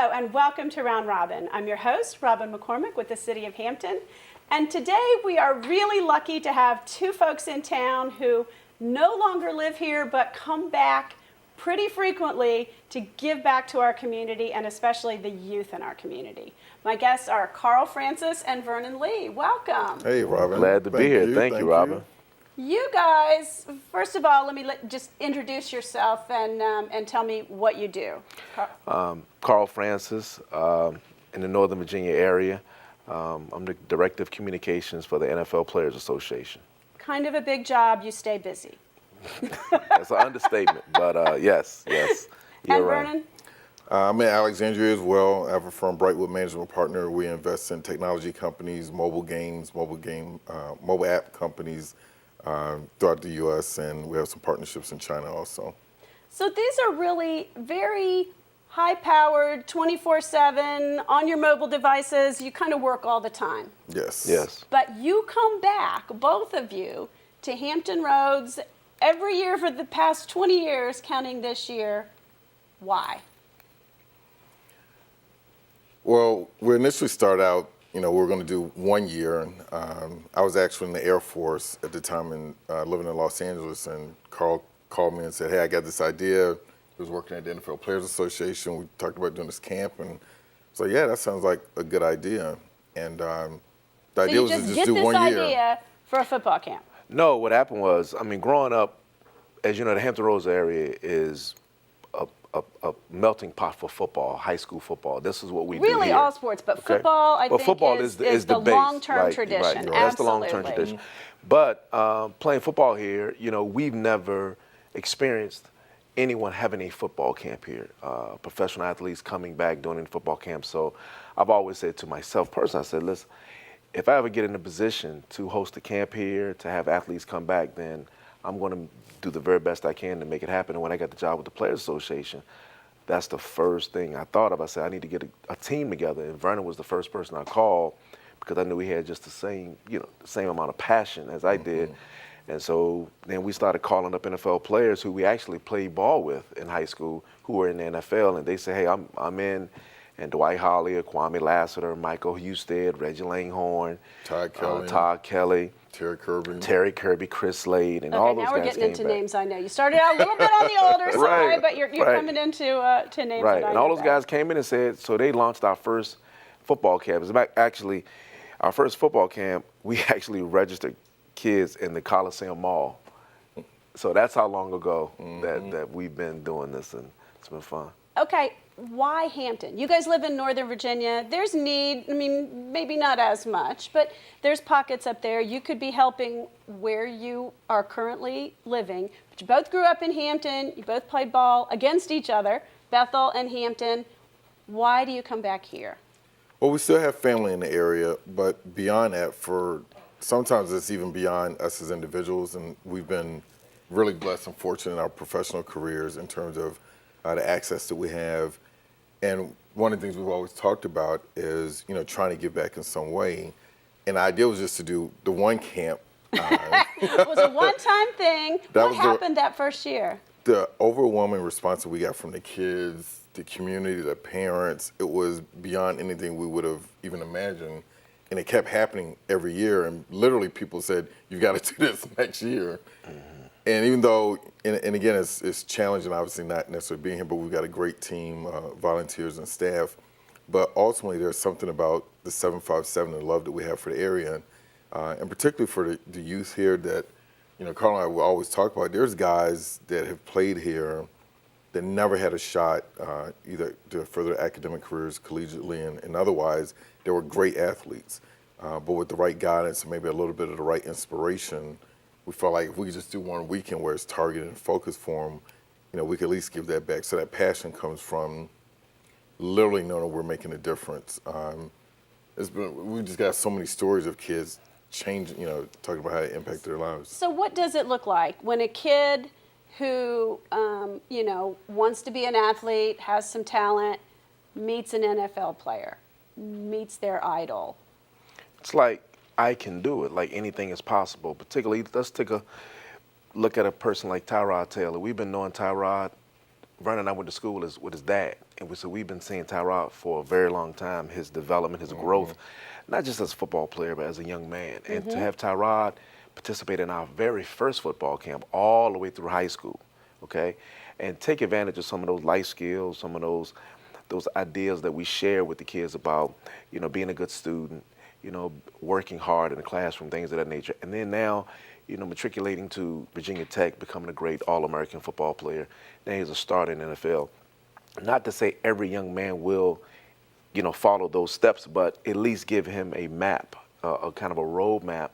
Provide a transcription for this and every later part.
Hello and welcome to Round Robin. I'm your host, Robin McCormick with the City of Hampton. And today we are really lucky to have two folks in town who no longer live here but come back pretty frequently to give back to our community and especially the youth in our community. My guests are Carl Francis and Vernon Lee. Welcome. Hey, Robin. Glad to be here. Thank you, Robin. You guys, first of all, let me just introduce yourself and tell me what you do. Carl Francis, in the Northern Virginia area. I'm the Director of Communications for the NFL Players Association. Kind of a big job. You stay busy. That's an understatement, but yes. You're and right. Vernon? I'm in Alexandria as well. I have a firm, Brightwood Management Partner. We invest in technology companies, mobile games, mobile app companies throughout the U.S., and we have some partnerships in China also. So these are really very high-powered, 24/7, on your mobile devices. You kind of work all the time. Yes. But you come back, both of you, to Hampton Roads every year for the past 20 years, counting this year. Why? Well, we initially started out, we were going to do 1 year. I was actually in the Air Force at the time and living in Los Angeles, and Carl called me and said, hey, I got this idea. He was working at the NFL Players Association. We talked about doing this camp, and so yeah, that sounds like a good idea. And the idea was to just do 1 year. So you just get this idea for a football camp? No, what happened was, growing up, as you know, the Hampton Roads area is a melting pot for football, high school football. This is what we do here. Really all sports, but football, I think, football is the the base. long-term tradition. Right. That's the long-term tradition. But playing football here, we've never experienced anyone having a football camp here. Professional athletes coming back doing a football camp. So I've always said to myself personally, I said, listen, if I ever get in a position to host a camp here, to have athletes come back, then I'm going to do the very best I can to make it happen. And when I got the job with the Players Association, that's the first thing I thought of. I said, I need to get a team together. And Vernon was the first person I called because I knew he had just the same amount of passion as I did. And so then we started calling up NFL players who we actually played ball with in high school who were in the NFL. And they say, hey, I'm in. And Dwight Holly, Kwame Lassiter, Michael Husted, Reggie Langhorne, Todd Kelly, Terry Kirby, Chris Slade, and all those guys. Okay, now we're getting into names I know. You started out a little bit on the older side, but you're coming into names that I know. And all those guys came in and said, so they launched our first football camp. Actually, our first football camp, we actually registered kids in the Coliseum Mall. So that's how long ago that we've been doing this, and it's been fun. Okay, why Hampton? You guys live in Northern Virginia. There's need, maybe not as much, but there's pockets up there. You could be helping where you are currently living. But you both grew up in Hampton. You both played ball against each other, Bethel and Hampton. Why do you come back here? Well, we still have family in the area, but beyond that, sometimes it's even beyond us as individuals, and we've been really blessed and fortunate in our professional careers in terms of the access that we have. And one of the things we've always talked about is, trying to give back in some way. And the idea was just to do the one camp. It was a one-time thing. What happened that first year? The overwhelming response that we got from the kids, the community, the parents, it was beyond anything we would have even imagined. And it kept happening every year. And literally people said, you've got to do this next year. And even though, and again, it's challenging, obviously not necessarily being here, but we've got a great team, volunteers and staff. But ultimately, there's something about the 757 and the love that we have for the area, and particularly for the youth here that, Carl and I will always talk about. There's guys that have played here that never had a shot either to further academic careers collegiately and otherwise. They were great athletes, but with the right guidance and maybe a little bit of the right inspiration, we felt like if we could just do one weekend where it's targeted and focused for them, we could at least give that back. So that passion comes from literally knowing that we're making a difference. We just got so many stories of kids changing, talking about how it impacted their lives. So what does it look like when a kid who, wants to be an athlete, has some talent, meets an NFL player, meets their idol? It's like, I can do it, like anything is possible. Particularly, let's take a look at a person like Tyrod Taylor. We've been knowing Tyrod. Vernon and I went to school with his dad. And so we've been seeing Tyrod for a very long time, his development, his growth, not just as a football player, but as a young man. And to have Tyrod participate in our very first football camp all the way through high school, okay, and take advantage of some of those life skills, some of those ideas that we share with the kids about, being a good student, working hard in the classroom, things of that nature. And then now, matriculating to Virginia Tech, becoming a great All-American football player. Now he's a starter in the NFL. Not to say every young man will, follow those steps, but at least give him a map, a kind of a roadmap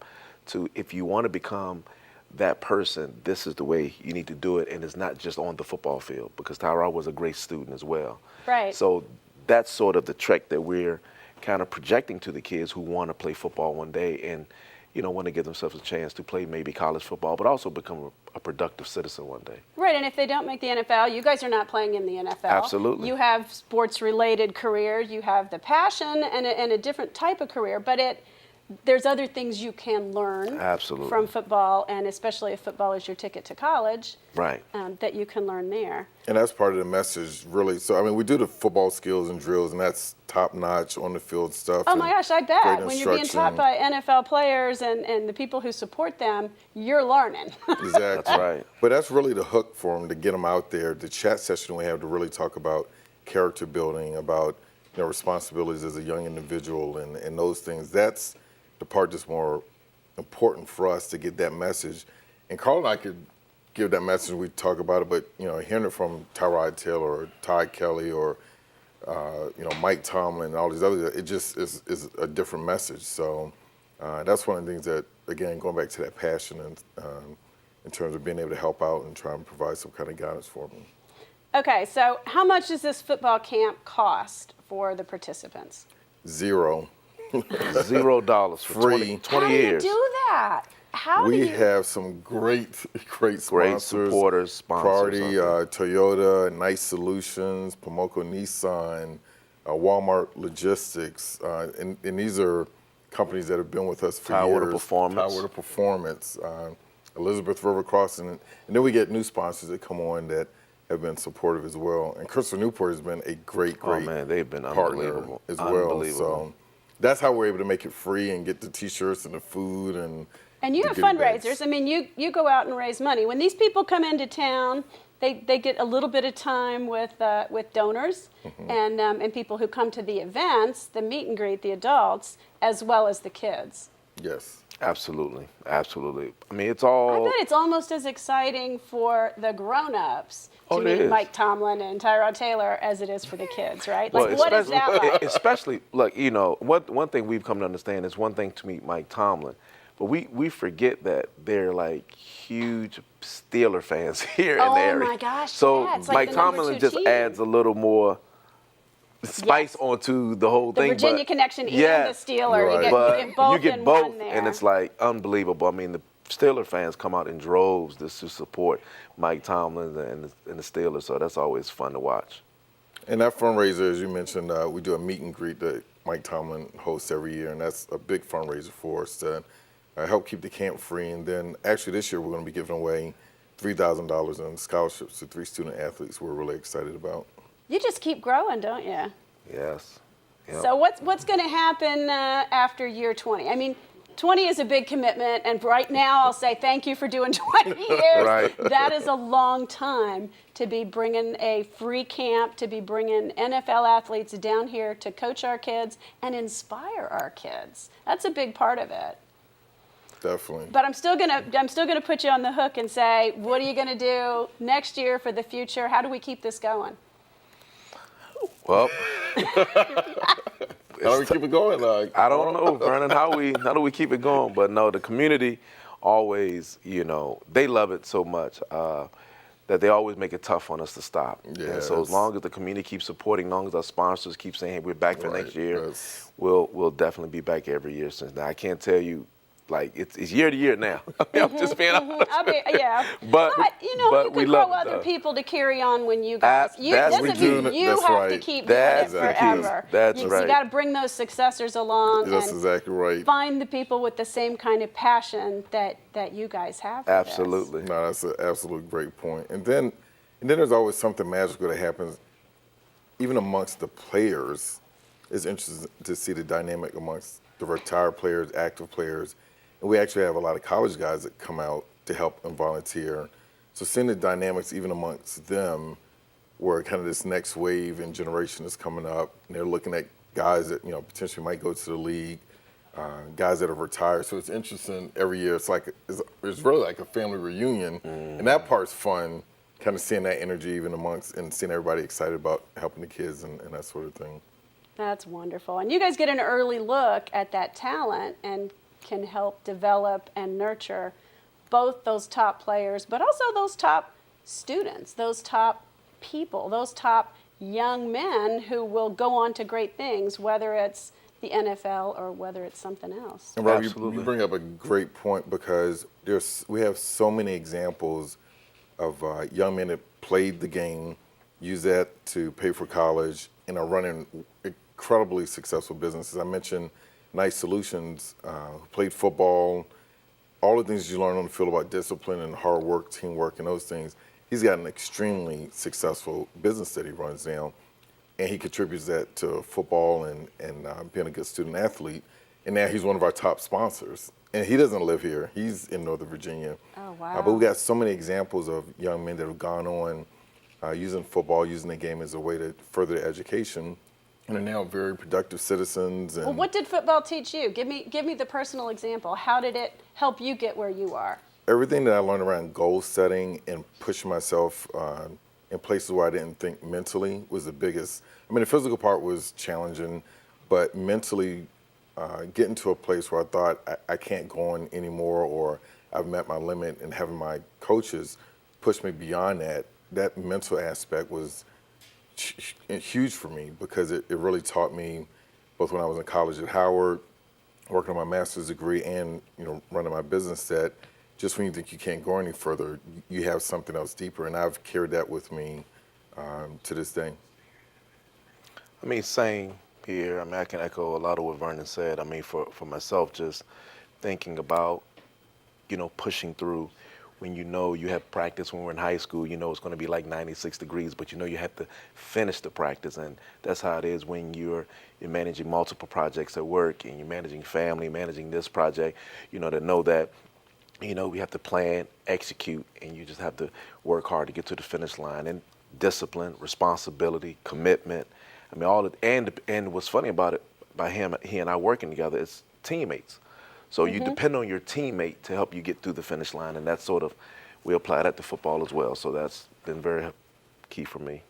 to, if you want to become that person, this is the way you need to do it, and it's not just on the football field, because Tyrod was a great student as well. Right. So that's sort of the trek that we're kind of projecting to the kids who want to play football one day and, want to give themselves a chance to play maybe college football, but also become a productive citizen one day. Right, and if they don't make the NFL, you guys are not playing in the NFL. Absolutely. You have sports-related careers, you have the passion and a different type of career, but there's other things you can learn Absolutely. from football, and especially if football is your ticket to college, Right. That you can learn there. And that's part of the message, really. So, we do the football skills and drills, and that's top-notch on the field stuff. Oh my gosh, I bet. great When you're being taught instruction. by NFL players and the people who support them, you're learning. Exactly. Right. But that's really the hook for them, to get them out there. The chat session we have to really talk about character building, about responsibilities as a young individual, and those things. That's the part that's more important for us, to get that message. And Carl and I could give that message, we talk about it, but hearing it from Tyrod Taylor or Todd Kelly or Mike Tomlin and all these others, it just is a different message. So that's one of the things that, again, going back to that passion and in terms of being able to help out and try and provide some kind of guidance for them. Okay, so how much does this football camp cost for the participants? $0. $0 for Free. 20 How years. do you do that? How do We you? have some great sponsors. Great supporters, sponsors. Priority, Toyota, Nice Solutions, Pomoco Nissan, Walmart Logistics, and these are companies that have been with us for Tower to years. Performance. Tower to Performance, Elizabeth River Crossing, and then we get new sponsors that come on that have been supportive as well. And Crystal Newport has been a great Oh man, they've been partner unbelievable as well. Unbelievable. So that's how we're able to make it free and get the T-shirts and the food And you the have goodie bags. fundraisers. You go out and raise money. When these people come into town, they get a little bit of time with donors and people who come to the events, the meet and greet, the adults, as well as the kids. Yes. Absolutely. It's I all. bet it's almost as exciting for the grown-ups to Oh, it meet is. Mike Tomlin and Tyrod Taylor as it is for the kids, right? Well, Like, what is that like? Especially, look, one thing we've come to understand is one thing to meet Mike Tomlin, but we forget that they're like huge Steeler fans here in Oh the area. my gosh, So yeah, it's like Mike the number Tomlin 2 just team. adds a little more spice Yes. onto the whole The thing. Virginia but, connection and yes, the Steeler. Right. You get but both you get in both, one there. and it's like unbelievable. The Steeler fans come out in droves just to support Mike Tomlin and the Steelers, so that's always fun to watch. And that fundraiser, as you mentioned, we do a meet and greet that Mike Tomlin hosts every year, and that's a big fundraiser for us to help keep the camp free. And then actually this year we're going to be giving away $3,000 in scholarships to 3 student athletes we're really excited about. You just keep growing, don't you? Yes. Yep. So what's going to happen after year 20? 20 is a big commitment, and right now I'll say thank you for doing 20 years. Right. That is a long time to be bringing a free camp, to be bringing NFL athletes down here to coach our kids and inspire our kids. That's a big part of it. Definitely. But I'm still gonna put you on the hook and say, what are you gonna do next year for the future? How do we keep this going? Well, How do we keep it going? I don't know, Vernon, how do we keep it going? But no, the community always, they love it so much that they always make it tough on us to stop. Yeah, and so as long as the community keeps supporting, as long as our sponsors keep saying, hey, we're back for Right, next year, yes. we'll definitely be back every year since now. I can't tell you, it's year to year now. I'm just being honest. Yeah. But you we can love grow it, other though. people to carry on when you guys. That's Doesn't we do. mean you That's have to right. keep That's doing it the key. forever. That's You right. got to bring those successors along That's and exactly right. find the people with the same kind of passion that you guys have. For this. Absolutely. No, that's an absolute great point. And then there's always something magical that happens. even amongst the players, it's interesting to see the dynamic amongst the retired players, active players. And we actually have a lot of college guys that come out to help and volunteer. So seeing the dynamics even amongst them, where kind of this next wave and generation is coming up, and they're looking at guys that, potentially might go to the league, guys that have retired. So it's interesting every year. It's really like a family reunion. And that part's fun, kind of seeing that energy even amongst and seeing everybody excited about helping the kids and that sort of thing. That's wonderful. And you guys get an early look at that talent and can help develop and nurture both those top players, but also those top students, those top people, those top young men who will go on to great things, whether it's the NFL or whether it's something else. And Rob, Absolutely. you bring up a great point, because we have so many examples of young men that played the game, use that to pay for college, and are running incredibly successful businesses. I mentioned Nice Solutions, who played football, all the things you learn on the field about discipline and hard work, teamwork, and those things. He's got an extremely successful business that he runs now, and he contributes that to football and being a good student athlete. And now he's one of our top sponsors. And he doesn't live here. He's in Northern Virginia. Oh, wow. But we've got so many examples of young men that have gone on using football, using the game as a way to further their education, and are now very productive citizens. And Well, what did football teach you? Give me the personal example. How did it help you get where you are? everything that I learned around goal setting and pushing myself in places where I didn't think mentally was the biggest. I mean, the physical part was challenging, but mentally getting to a place where I thought I can't go on anymore, or I've met my limit, and having my coaches push me beyond that, that mental aspect was huge for me, because it really taught me, both when I was in college at Howard, working on my master's degree, and running my business, that just when you think you can't go any further, you have something else deeper, and I've carried that with me to this day. I mean, same here. I mean, I can echo a lot of what Vernon said. I mean, for myself, just thinking about, pushing through when you have practice when we're in high school, it's going to be like 96 degrees, but you have to finish the practice. And that's how it is when you're managing multiple projects at work, and you're managing family, managing this project, to know that, we have to plan, execute, and you just have to work hard to get to the finish line. And discipline, responsibility, commitment. I mean, all of, and what's funny about it, by he and I working together, is teammates. So you depend on your teammate to help you get through the finish line, and that's we apply that to football as well. So that's been very key for me.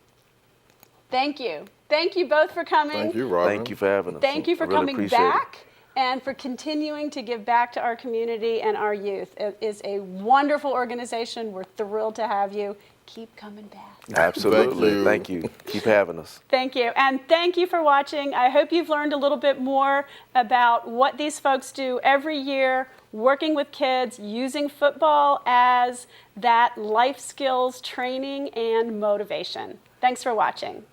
Thank you. Thank you both for coming. Thank you, Robin. Thank you for having us. Thank you for I really coming appreciate back and for continuing to give back to our community and our youth. It is a wonderful organization. We're thrilled to have you. Keep coming back. Absolutely. Thank you. Keep having us. Thank you. And thank you for watching. I hope you've learned a little bit more about what these folks do every year, working with kids, using football as that life skills training and motivation. Thanks for watching.